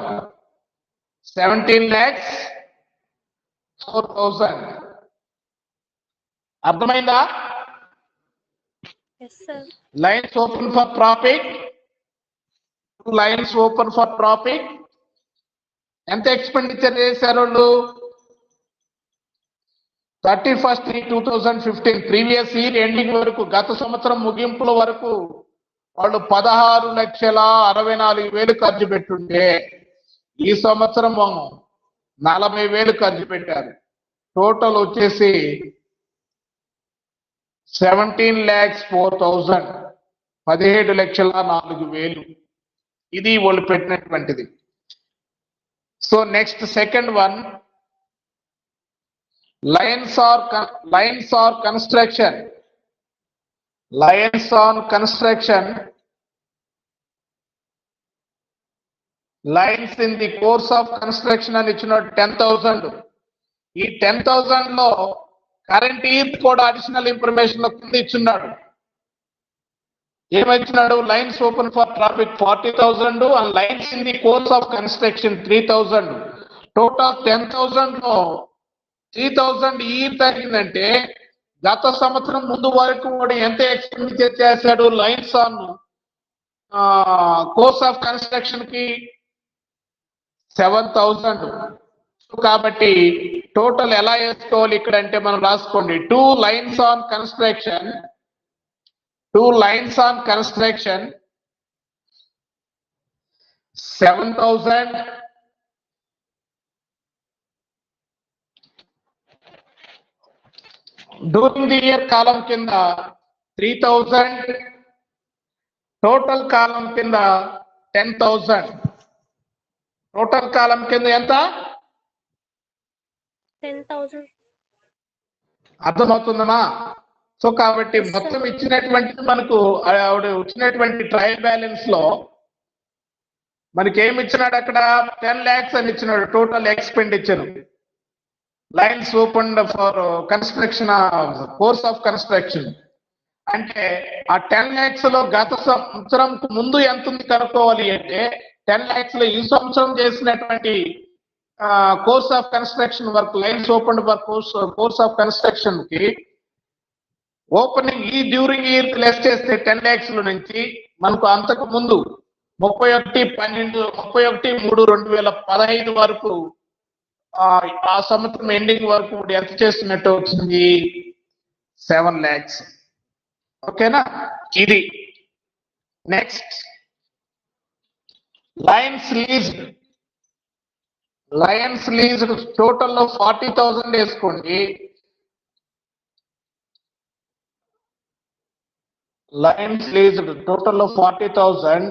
17,04,000. అర్థమైందా? Yes sir. Lines open for traffic. 2 lines open for traffic. ఎంత ఎక్స్పెండిచర్ చేశారు వాళ్ళు? 31/3/2015 ప్రీవియస్ ఇయర్ ఎండింగ్ వరకు, గత సంవత్సరం ముగింపుల వరకు వాళ్ళు 16,64,000 ఖర్చు పెట్టుంటే ఈ సంవత్సరం 40,000 ఖర్చు పెట్టారు. టోటల్ వచ్చేసి 17,04,000, 17,04,000 ఇది వాళ్ళు పెట్టినటువంటిది. So next second one, lines are construction. Lines on construction, lines in the course of construction అని ఇచ్చినాడు 10,000. ఈ 10,000 లో కరెంట్ ఇయర్ కూడా అడిషనల్ ఇన్ఫర్మేషన్ కింద ఇచ్చున్నాడు. ఏమిచ్చినాడు? Lines open for traffic 40,000 and lines in the course of construction 3,000. Total 10,000 లో 3,000 year తగ్గిందంటే గత సంవత్సరం ముందు వరకు కూడా ఎంత ఎక్స్పెండిచర్ చేశాడు lines on course of construction కి? 7,000. కాబట్టి టోటల్ ఎలా వేసుకోవాలి ఇక్కడ అంటే మనం రాసుకోండి, 2 lines on construction, 7,000 during the year కాలం కింద 3,000, టోటల్ కాలం కింద 10,000. టోటల్ కాలం కింద ఎంత? 10,000. అర్థమవుతుందమ్మా? సో కాబట్టి మొత్తం ఇచ్చినటువంటి మనకు ఆవిడ వచ్చినటువంటి ట్రయల్ బ్యాలెన్స్ లో మనకి ఏమి ఇచ్చినాడు అక్కడ? 10 lakhs అని ఇచ్చినాడు total expenditure lines open for construction course of construction. అంటే ఆ 10 lakhs లో గత సంవత్సరం ముందు ఎంత ఉంది కనుక్కోవాలి అంటే 10 lakhs లో ఈ సంవత్సరం చేసినటువంటి course of construction work, lines open for course of construction కి ఓపెనింగ్ ఈ డ్యూరింగ్ ఇయర్ లెస్ చేస్తే 10 lakhs లో నుంచి మనకు అంతకు ముందు 31/3/2015 వరకు ఆ సంవత్సరం ఎండింగ్ వరకు ఎంత చేస్తున్నట్టు వచ్చింది? 7 lakhs. ఓకేనా? ఇది నెక్స్ట్ లైన్స్ లీజ్డ్ టోటల్ లో 40,000 వేసుకోండి. లైన్స్ లీజ్డ్ టోటల్ లో 40,000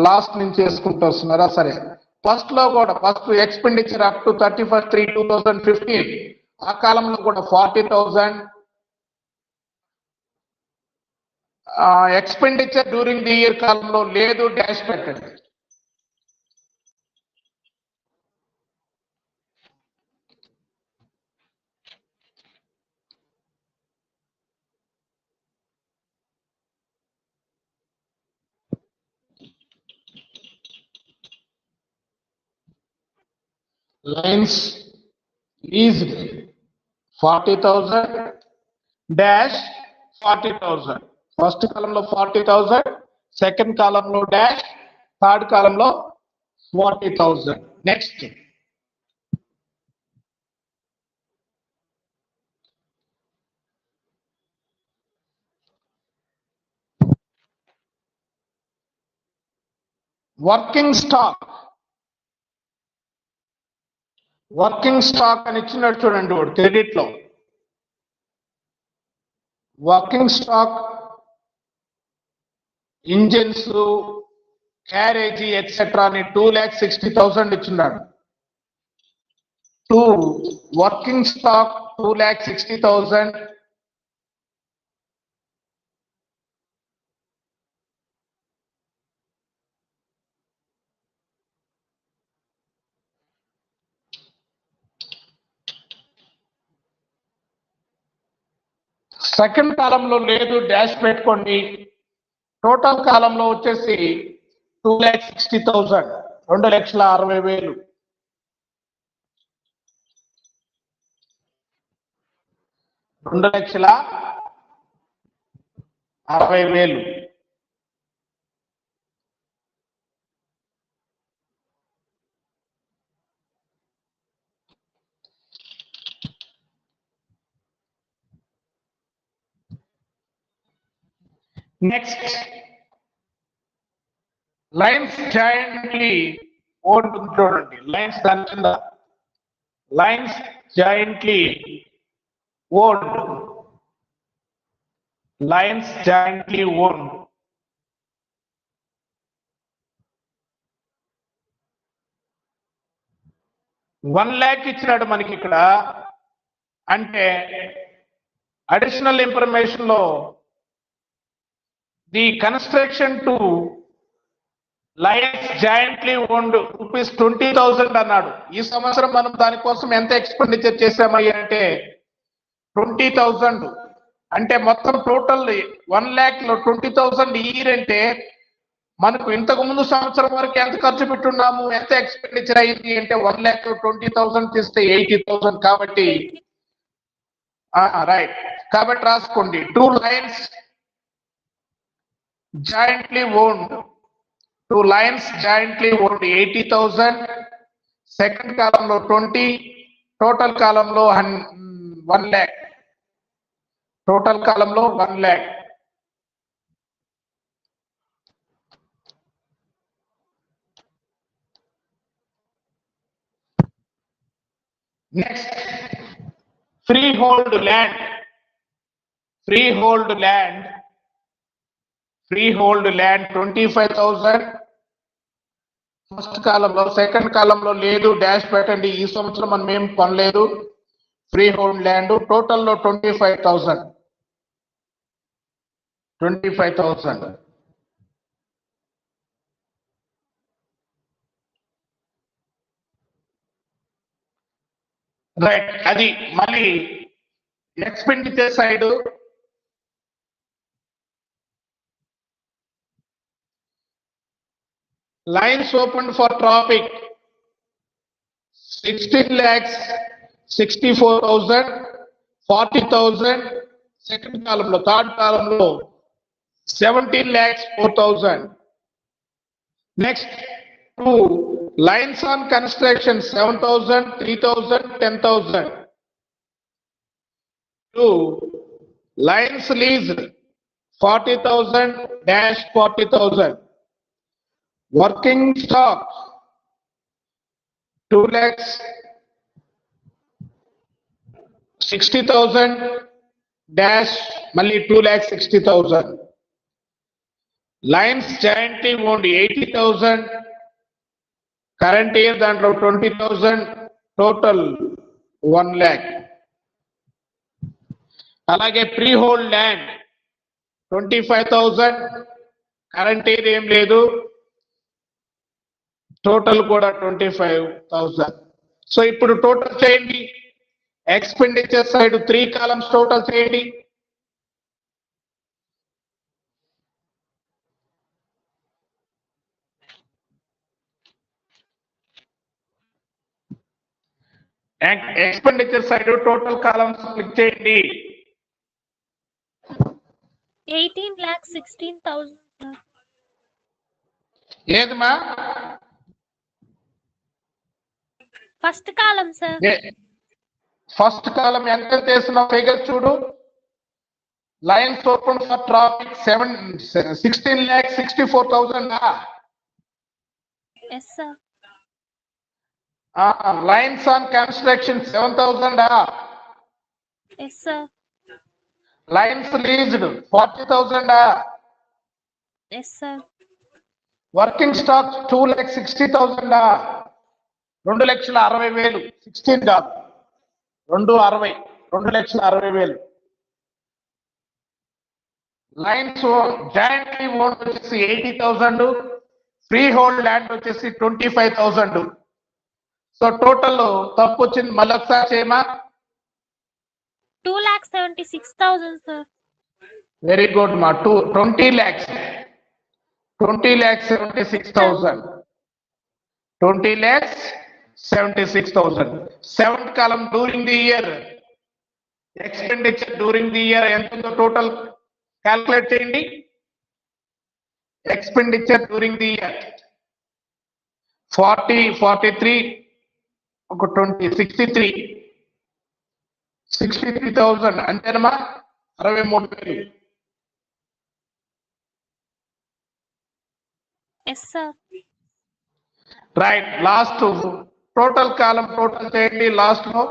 లాస్ట్ నుంచి వేసుకుంటూ వస్తున్నారా? సరే, ఫస్ట్ లో కూడా ఫస్ట్ ఎక్స్పెండిచర్ అప్ టు 31/3/2015 ఆ కాలంలో కూడా 40,000. ఎక్స్పెండిచర్ డ్యూరింగ్ ది ఇయర్ కాలంలో లేదు, డాష్ పెట్టండి. Lines leased 40,000 dash 40,000. ఫస్ట్ కాలంలో 40,000, సెకండ్ కాలంలో డాష్, థర్డ్ కాలంలో 40,000. నెక్స్ట్ వర్కింగ్ స్టాక్ అని ఇచ్చినట్టు చూడండి. క్రెడిట్ లో working stock, engines, carriage etcetera అని 2,60,000 ఇచ్చిన్నాడు. Working stock 2,60,000. సెకండ్ కాలంలో లేదు, డాష్ పెట్టుకోండి. టోటల్ కాలంలో వచ్చేసి 2,60,000, 2,60,000. 2,60,000. నెక్స్ట్ లైన్స్ జాయింట్లీ ఓన్డ్ చూడండి, లైన్స్ దాని కింద lines jointly owned, lines jointly owned. ₹1,00,000 ఇచ్చినాడు మనకి ఇక్కడ. అంటే అడిషనల్ ఇన్ఫర్మేషన్ లో the construction to lines jointly owned ₹20,000 అన్నాడు. ఈ సంవత్సరం మనం దానికోసం ఎంత ఎక్స్పెండిచర్ చేసామయ్యా అంటే 20,000. అంటే మొత్తం టోటల్ 1,00,000 లో 20,000 ఇయర్ అంటే మనకు ఇంతకు ముందు సంవత్సరం వరకు ఎంత ఖర్చు పెట్టున్నాము, ఎంత ఎక్స్పెండిచర్ అయింది అంటే 1,00,000 లో 20,000 తీస్తే 80,000. కాబట్టి రైట్, కాబట్టి రాసుకోండి 2 lines jointly owned, 2 lines jointly owned 80,000, second కాలంలో 20, టోటల్ కాలంలో 1,00,000, టోటల్ కాలంలో 1,00,000. Next freehold land, freehold land, freehold land 25,000 first కాలంలో, సెకండ్ కాలంలో లేదు, డాష్ పెట్టండి. ఈ సంవత్సరం మనం ఏం కొనలేదు. ఫ్రీ హోల్డ్ ల్యాండ్ టోటల్లో 25,000, 25,000. రైట్, అది మళ్ళీ expenditure side lines opened for traffic 16,64,000, 40,000. Second కాలంలో, థర్డ్ కాలంలో 17,04,000. Next 2 lines on construction 7,000, 3,000, 10,000. 2 lines leased 40,000 dash 40,000. Working stock 2,60,000 dash మళ్ళీ 2,60,000. Lines jointly owned 80,000, current year దాంట్లో 20,000, టోటల్ 1,00,000. అలాగే freehold land 25,000, current year ఏం లేదు, టోటల్ కూడా 25,000. సో ఇప్పుడు total చేయండి, ఎక్స్పెండిచర్ సైడ్ 3 కాలమ్స్ టోటల్ చేయండి. Expenditure side total columns click చేయండి. 18,16,000. ఏదమ్మా? First column sir. First column ఎంత చేసిన ఫిగర్ చూడు. Lines open for traffic 16,64,000. Yes sir. Lines on construction 7,000. Yes sir. Lines leased 40,000. Yes sir. Working stock 2,60,000. 2,60,000. 16 కాదు, 2,60,000, 2,60,000. Lines jointly owned వచ్చేసి 80,000, free hold land వచ్చేసి 25,000. So total తప్పు వచ్చింది, మళ్ళీ ఒకసారి చేయమా. 2,76,000 సార్. వెరీ గుడ్ మా. 20 lakhs 76,000, 20 lakhs 76,000. సెవెంత్ కాలం during the year expenditure during the year ఎంత ఉందో టోటల్ క్యాల్కులేట్ చేయండి. ఎక్స్పెండిచర్ డ్యూరింగ్ ది ఇయర్ 40, 43, ఒక 20, 63,000 అంతేనమ్మా. 63,000. Yes, sir. Right. Last total కాలం టోటల్ చేయండి లాస్ట్ లో.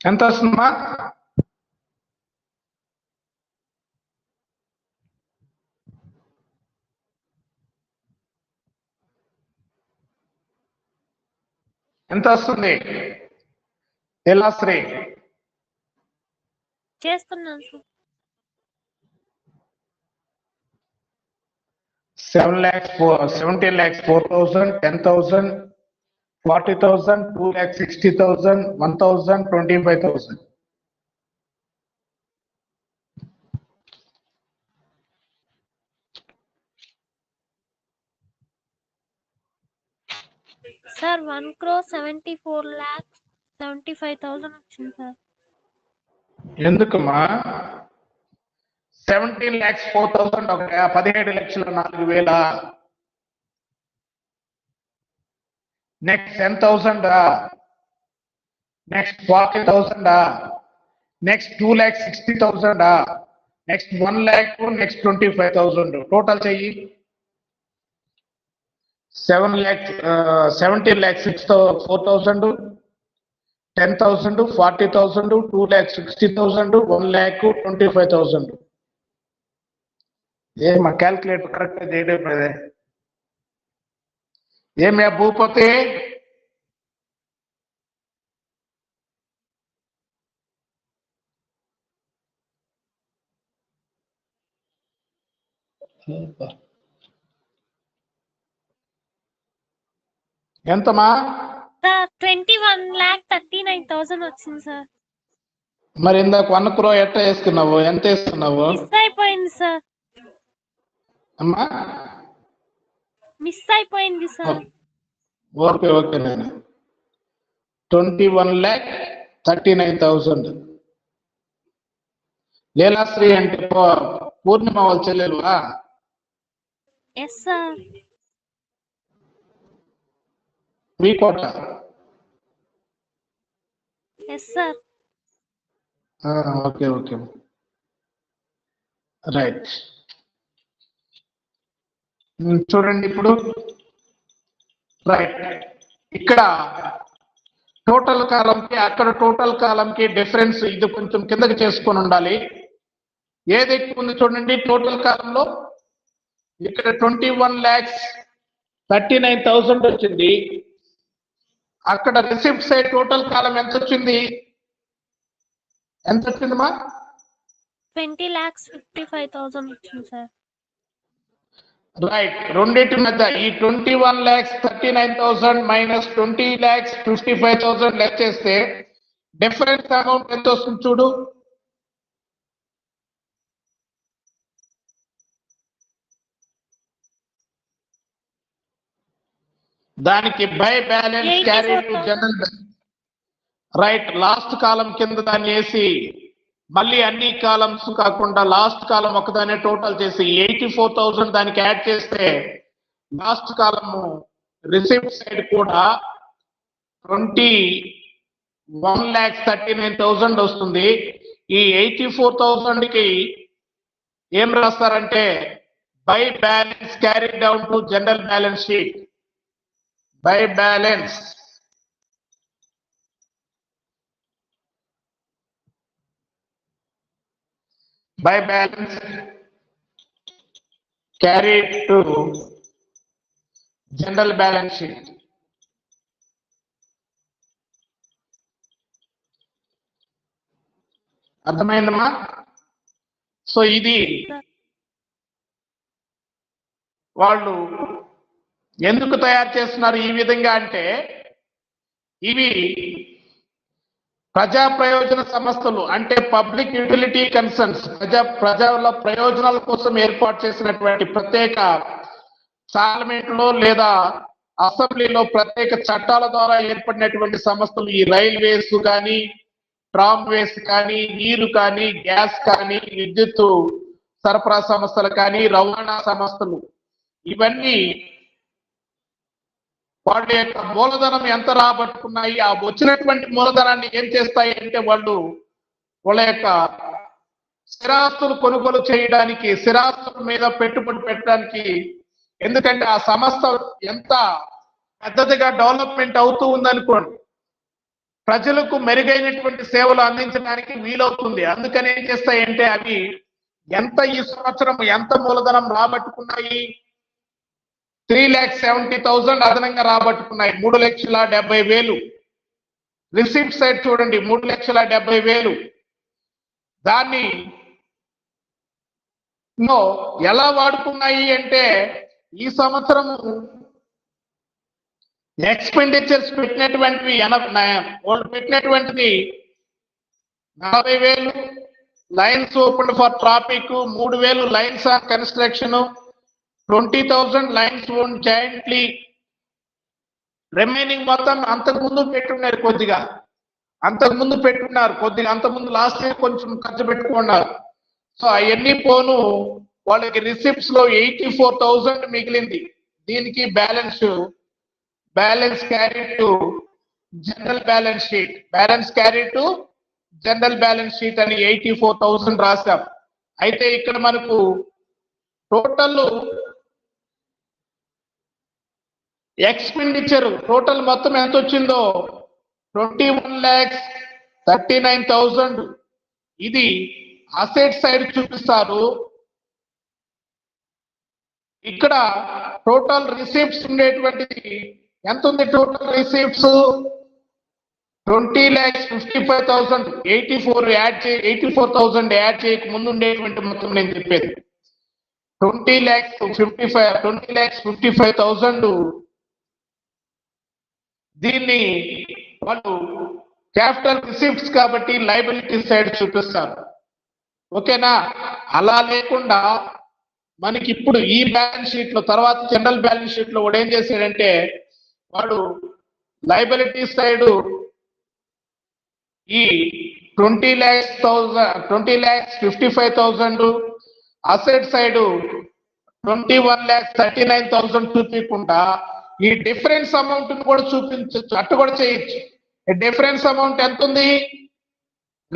ఎంత వస్తుందమ్మా? ఎంత వస్తుంది? ఎలాశ్రీ చేస్తున్నాను sir. 7 lakhs, 17 lakhs, 4,000, 10,000, 40,000, 2 lakhs, 60,000, 1,000, 25,000. Sir 1,74,75,000 వచ్చింది సార్. ఎందుకమ్మా? 17 lakhs 4,000 ఒకటా? 17,04,000. Next 10,000, next 40,000, next 2,60,000, next 1 lakh, next 25,000. Total చెయ్యి. 17 lakhs 4,000, 10,000, 40,000, 2,60,000, 1 lakh 25,000. ఏమా క్యాల్కులేటర్ కరెక్ట్ చేయడం లేదే? ఏమే భూపతి? ఎంతమా? సార్ 21,39,000 వచ్చింది సార్. మరి ఇందాక 1 crore ఎట్లా వేసుకున్నావు? ఎంత వేసుకున్నావు? మిస్ అయిపోయింది సార్. అమ్మా మిస్ అయిపోయింది సార్. ఓకే ఓకే నేను 21,39,000. లీలాశ్రీ అంటే పూర్ణిమ వాళ్ళ చెల్లెలువా? Yes sir. మీ కోట? Yes sir. Okay okay right. చూడండి ఇప్పుడు. రైట్. ఇక్కడ టోటల్ కాలంకి అక్కడ టోటల్ కాలంకి డిఫరెన్స్ ఇది కొంచెం కిందకి చేసుకొని ఉండాలి. ఏది ఎక్కువ ఉంది చూడండి టోటల్ కాలంలో. ఇక్కడ 21,39,000 వచ్చింది. అక్కడ రిసిప్ట్ సైడ్ టోటల్ కాలం ఎంత వచ్చింది? ఎంత వచ్చిందమ్మా? 20,55,000 వచ్చింది సార్. రైట్. రెండింటి మధ్య ఈ 21,39,000 మైనస్ 20,55,000 లెస్ చేస్తే డిఫరెన్స్ అమౌంట్ ఎంత వస్తుంది చూడు. దానికి by balance carry to general. Right. Last కాలం కింద దాన్ని వేసి మళ్ళీ అన్ని కాలమ్స్ కాకుండా లాస్ట్ కాలం ఒకదాన్ని టోటల్ చేసి 84,000 దానికి యాడ్ చేస్తే లాస్ట్ కాలము రిసిప్ట్ సైడ్ కూడా 21,39,000 వస్తుంది. ఈ 84,000 కి ఏం రాస్తారంటే by balance carry down to general balance sheet. By balance carried to general balance sheet. అర్థమైందమ్మా? సో ఇది వాళ్ళు ఎందుకు తయారు చేస్తున్నారు ఈ విధంగా అంటే ఇవి ప్రజా ప్రయోజన సంస్థలు అంటే పబ్లిక్ యూటిలిటీ కన్సర్న్స్, ప్రజల ప్రయోజనాల కోసం ఏర్పాటు చేసినటువంటి ప్రత్యేక పార్లమెంట్ లో లేదా అసెంబ్లీలో ప్రత్యేక చట్టాల ద్వారా ఏర్పడినటువంటి సంస్థలు. ఈ రైల్వేస్ కానీ, ట్రామ్వేస్ కానీ, నీరు కానీ, గ్యాస్ కానీ, విద్యుత్ సరఫరా సంస్థలు కానీ, రవాణా సంస్థలు, ఇవన్నీ వాళ్ళ యొక్క మూలధనం ఎంత రాబట్టుకున్నాయి, ఆ వచ్చినటువంటి మూలధనాన్ని ఏం చేస్తాయి అంటే వాళ్ళ యొక్క స్థిరాస్తులు కొనుగోలు చేయడానికి, స్థిరాస్తుల మీద పెట్టుబడి పెట్టడానికి, ఎందుకంటే ఆ సంస్థ ఎంత పెద్దదిగా డెవలప్మెంట్ అవుతూ ఉందనుకోండి, ప్రజలకు మెరుగైనటువంటి సేవలు అందించడానికి వీలవుతుంది. అందుకని ఏం చేస్తాయంటే అవి ఎంత ఈ సంవత్సరం ఎంత మూలధనం రాబట్టుకున్నాయి, 3,70,000 అదనంగా రాబట్టుకున్నాయి. 3,70,000 రిసిప్ట్ సైడ్ చూడండి, 3,70,000. దాన్ని ఎలా వాడుకున్నాయి అంటే ఈ సంవత్సరం ఎక్స్పెండిచర్స్ పెట్టినటువంటివి వాళ్ళు పెట్టినటువంటిది 40,000 lines open for traffic, 3,000 lines on construction, 20,000 lines own jointly. Remaining మొత్తం అంతకుముందు పెట్టున్నారు కొద్దిగా, అంతకుముందు లాస్ట్ ఇయర్ కొంచెం ఖర్చు పెట్టుకున్నారు. సో అవన్నీ పోను వాళ్ళకి రిసిప్ట్స్ లో 84,000 మిగిలింది. దీనికి balance carry to general balance sheet అని 84,000 రాశాం. అయితే ఇక్కడ మనకు టోటల్ ఎక్స్పెండిచర్ టోటల్ మొత్తం ఎంత వచ్చిందో 21,39,000. ఇది అసెట్ సైడ్ చూపిస్తారు. ఇక్కడ టోటల్ రిసిప్ట్స్ ఉండేటువంటిది ఎంత ఉంది? Total receipts 20,55,000. 84,000 యాడ్ చేయక ముందు ఉండేటువంటి మొత్తం నేను చెప్పేది 20,55,000. దీన్ని వాళ్ళు క్యాపిటల్ రిసిప్ట్స్ కాబట్టి లయబిలిటీ సైడ్ చూపిస్తారు. ఓకేనా? అలా లేకుండా మనకి ఇప్పుడు ఈ బ్యాలెన్స్ షీట్ లో తర్వాత జనరల్ బ్యాలెన్స్ షీట్ లో వాడు ఏం చేశాడంటే వాడు లయబిలిటీ సైడ్ ఈ 20,55,000 అసెట్ సైడ్ 21,39,000 చూపించకుండా ఈ డిఫరెన్స్ అమౌంట్ కూడా చూపించచ్చు, అట్టు కూడా చేయొచ్చు. డిఫరెన్స్ అమౌంట్ ఎంత ఉంది?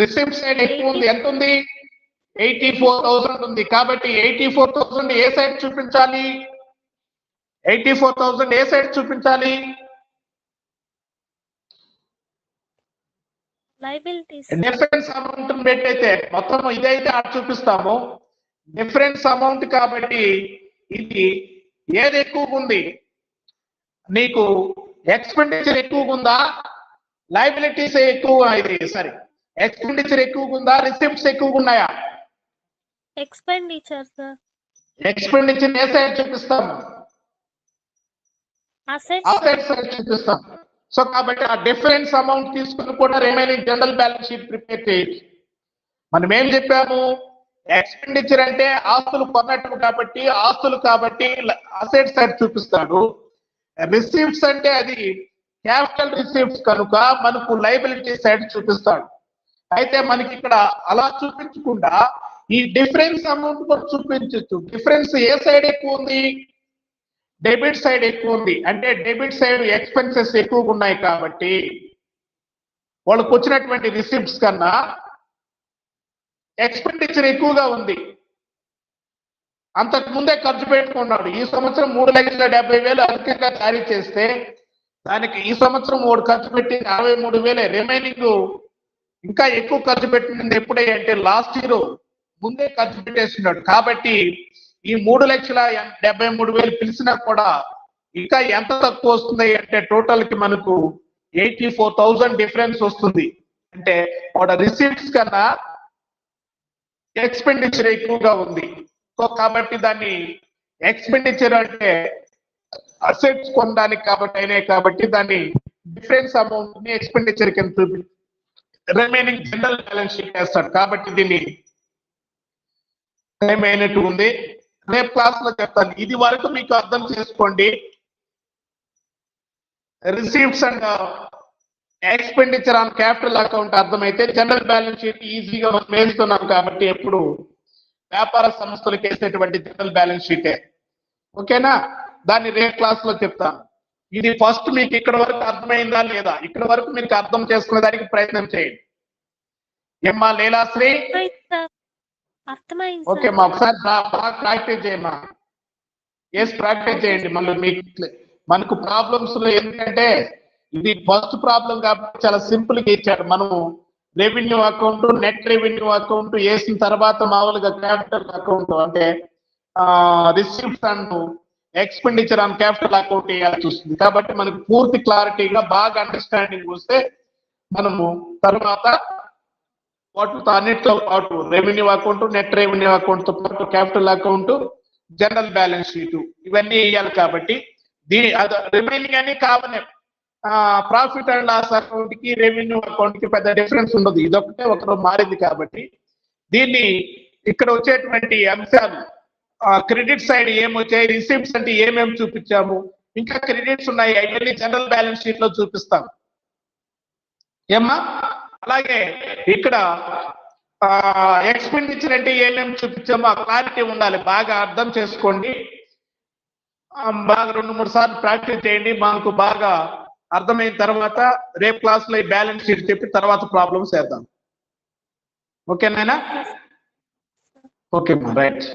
రిసిప్ట్ సైడ్ ఎక్కువ ఉంది. ఎంత ఉంది? 84,000 ఉంది. కాబట్టి 84,000 ఏ సైడ్ చూపించాలి? 84,000 ఏ సైడ్ చూపించాలి? డిఫరెన్స్ అమౌంట్ పెట్టయితే మొత్తం ఇదైతే అటు చూపిస్తాము. డిఫరెన్స్ అమౌంట్ కాబట్టి ఇది ఏది ఎక్కువగా ఉంది? నీకు ఎక్స్పెండిచర్ ఎక్కువగా ఉందా, లయబిలిటీస్ ఎక్కువ? ఎక్స్పెండిచర్ ఎక్కువగా ఉందా, రిసిప్ట్స్ ఎక్కువగా ఉన్నాయా? Expenditure sir. ఎక్స్పెండిచర్ ఏ సైడ్ చూపిస్తాము? అసెట్ సైడ్ చూపిస్తాం. సో కాబట్టి ఆ డిఫరెన్స్ అమౌంట్ తీసుకుని కూడా remaining general balance sheet prepare చేయొచ్చు. మనం ఏం చెప్పాము? ఎక్స్పెండిచర్ అంటే ఆస్తులు కొన్నట్టు కాబట్టి అసెట్ సైడ్ చూపిస్తాడు. రిసిప్ట్స్ అంటే అది క్యాపిటల్ రిసిప్ట్స్ కనుక మనకు లయబిలిటీ సైడ్ చూపిస్తాడు. అయితే మనకి ఇక్కడ అలా చూపించకుండా ఈ డిఫరెన్స్ అమౌంట్ కూడా చూపించవచ్చు. డిఫరెన్స్ ఏ సైడ్ ఎక్కువ ఉంది? డెబిట్ సైడ్ ఎక్కువ ఉంది. అంటే డెబిట్ సైడ్ ఎక్స్పెన్సెస్ ఎక్కువగా ఉన్నాయి కాబట్టి వాళ్ళకు వచ్చినటువంటి రిసిప్ట్స్ కన్నా ఎక్స్పెండిచర్ ఎక్కువగా ఉంది. అంతకు ముందే ఖర్చు పెట్టుకున్నాడు. ఈ సంవత్సరం 3,70,000 అధికంగా జారీ చేస్తే దానికి ఈ సంవత్సరం వాడు ఖర్చు పెట్టింది 63,000. రిమైనింగ్ ఇంకా ఎక్కువ ఖర్చు పెట్టింది ఎప్పుడే అంటే లాస్ట్ ఇయర్ ముందే ఖర్చు పెట్టేస్తున్నాడు. కాబట్టి ఈ 3,73,000 పిలిచినా కూడా ఇంకా ఎంత తక్కువ వస్తుంది అంటే టోటల్ కి మనకు 84,000 డిఫరెన్స్ వస్తుంది. అంటే వాడు రిసిప్ట్స్ కన్నా ఎక్స్పెండిచర్ ఎక్కువగా ఉంది. సో కాబట్టి దాన్ని ఎక్స్పెండిచర్ అంటే అసెట్స్ కొనడానికి కాబట్టి దాన్ని డిఫరెన్స్ అమౌంట్ ని ఎక్స్పెండిచర్ కింద చూపి రిమైనింగ్ జనరల్ బ్యాలెన్స్ షీట్ వేస్తాడు. కాబట్టి దీన్ని టైం అయినట్టు ఉంది. రేపు క్లాస్ లో చెప్తాను. ఇది వరకు మీకు అర్థం చేసుకోండి. Receives and expenditure on capital account అర్థమైతే జనరల్ బ్యాలెన్స్ షీట్ ఈజీగా మనం వేస్తున్నాం. కాబట్టి ఎప్పుడు వ్యాపార సంస్థలకు వేసేటువంటి జనరల్ బ్యాలెన్స్ షీటే. ఓకేనా? దాన్ని రేపు క్లాస్ లో చెప్తాను. ఇది ఫస్ట్ మీకు ఇక్కడ వరకు అర్థమైందా లేదా? ఇక్కడ వరకు మీకు అర్థం చేసుకునే దానికి ప్రయత్నం చేయండి. ఏమ్మా లీలాశ్రీ? ఓకే మా ఒకసారి బాగా ప్రాక్టీస్ చేయమ్మా. ప్రాక్టీస్ చేయండి. మళ్ళీ మీకు మనకు ప్రాబ్లమ్స్ లో ఎందుకంటే ఇది ఫస్ట్ ప్రాబ్లం కాబట్టి చాలా సింపుల్ గా ఇచ్చాడు. మనము revenue account, net revenue account వేసిన తర్వాత మామూలుగా క్యాపిటల్ అకౌంట్ అంటే receipts and expenditure on capital account వేయాల్సి వస్తుంది. కాబట్టి మనకు పూర్తి క్లారిటీగా బాగా అండర్స్టాండింగ్ వస్తే మనము తర్వాత వాటితో అన్నిటితో పాటు revenue account, net revenue account తో పాటు capital account, general balance sheet ఇవన్నీ వేయాలి. కాబట్టి దీని రిమైనింగ్ అన్ని కావాలి. ప్రాఫిట్ అండ్ లాస్ అకౌంట్ కి రెవెన్యూ అకౌంట్ కి పెద్ద డిఫరెన్స్ ఉండదు. ఇదొకటే ఒకరు మారింది కాబట్టి దీన్ని ఇక్కడ వచ్చేటువంటి అంశాలు క్రెడిట్ సైడ్ ఏమొచ్చాయి, రిసిప్ట్స్ అంటే ఏమేమి చూపించాము, ఇంకా క్రెడిట్స్ ఉన్నాయి అవన్నీ జనరల్ బ్యాలెన్స్ షీట్ లో చూపిస్తాం ఏమ్మా. అలాగే ఇక్కడ ఎక్స్పెండిచర్ అంటే ఏమేమి చూపించామో ఆ క్లారిటీ ఉండాలి. బాగా అర్థం చేసుకోండి. బాగా 2-3 సార్లు ప్రాక్టీస్ చేయండి. మనకు బాగా అర్థమైన తర్వాత రేపు క్లాస్ లో ఈ బ్యాలెన్స్ షీట్ చెప్పి తర్వాత ప్రాబ్లమ్స్ చేద్దాం. ఓకేనా? Okay right.